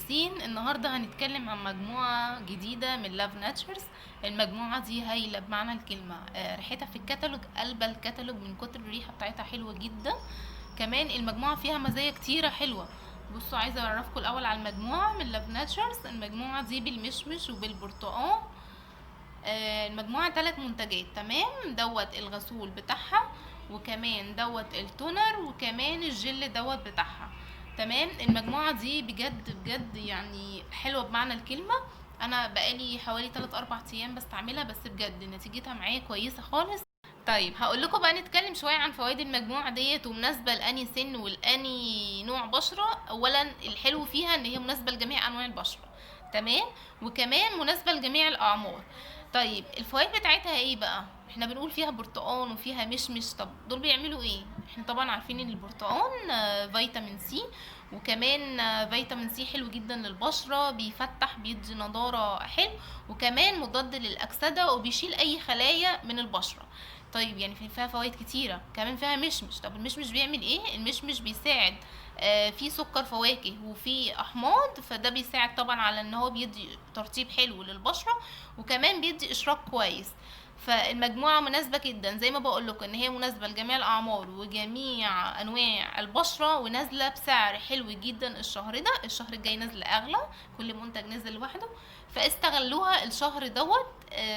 كويسين. النهارده هنتكلم عن مجموعة جديدة من لاف ناتشرز. المجموعة دي هايلة بمعنى الكلمة. ريحتها في الكتالوج قلب الكتالوج من كتر الريحة بتاعتها حلوة جدا. كمان المجموعة فيها مزايا كتيرة حلوة. بصوا، عايزة اعرفكم الاول على المجموعة من لاف ناتشرز. المجموعة دي بالمشمش وبالبرتقال. المجموعة 3 منتجات. تمام، دوت الغسول بتاعها، وكمان دوت التونر، وكمان الجل دوت بتاعها. تمام، المجموعة دي بجد بجد يعني حلوة بمعنى الكلمة. انا بقالي حوالي 3-4 ايام بستعملها، بس بجد نتيجتها معايا كويسة خالص. طيب هقول لكم بقى، نتكلم شويه عن فوائد المجموعه ديت ومناسبه لاني سن ولاني نوع بشره. اولا الحلو فيها ان هي مناسبه لجميع انواع البشره. تمام، وكمان مناسبه لجميع الاعمار. طيب الفوائد بتاعتها ايه بقى؟ احنا بنقول فيها برتقان وفيها مشمش. طب دول بيعملوا ايه؟ احنا طبعا عارفين ان البرتقان فيتامين سي، وكمان فيتامين سي حلو جدا للبشرة، بيفتح، بيدي نضارة حلو، وكمان مضاد للأكسدة وبيشيل أي خلايا من البشرة. طيب يعني فيها فوائد كتيرة. كمان فيها مشمش. طب المشمش بيعمل ايه؟ المشمش بيساعد في سكر فواكه وفي احماض، فده بيساعد طبعا على ان هو بيدي ترطيب حلو للبشرة، وكمان بيدي اشراق كويس. فالمجموعة مناسبة جدا، زي ما بقول لكم ان هي مناسبة لجميع الاعمار وجميع انواع البشرة، ونازلة بسعر حلو جدا. الشهر ده، الشهر الجاي نازلة اغلى، كل منتج نزل لوحده، فاستغلوها الشهر دوت.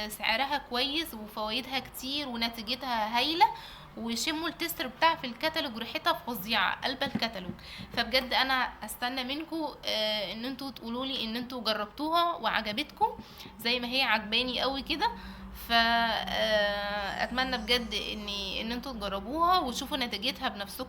سعرها كويس وفوائدها كتير ونتيجتها هايلة. وشموا التستر بتاع في الكتالوج، ريحتها فظيعه قلب الكتالوج. فبجد انا استنى منكم ان انتوا تقولوا لي ان انتوا جربتوها وعجبتكم زي ما هي عجباني قوي كده. فاتمنى بجد ان انتوا تجربوها وتشوفوا نتيجتها بنفسكم.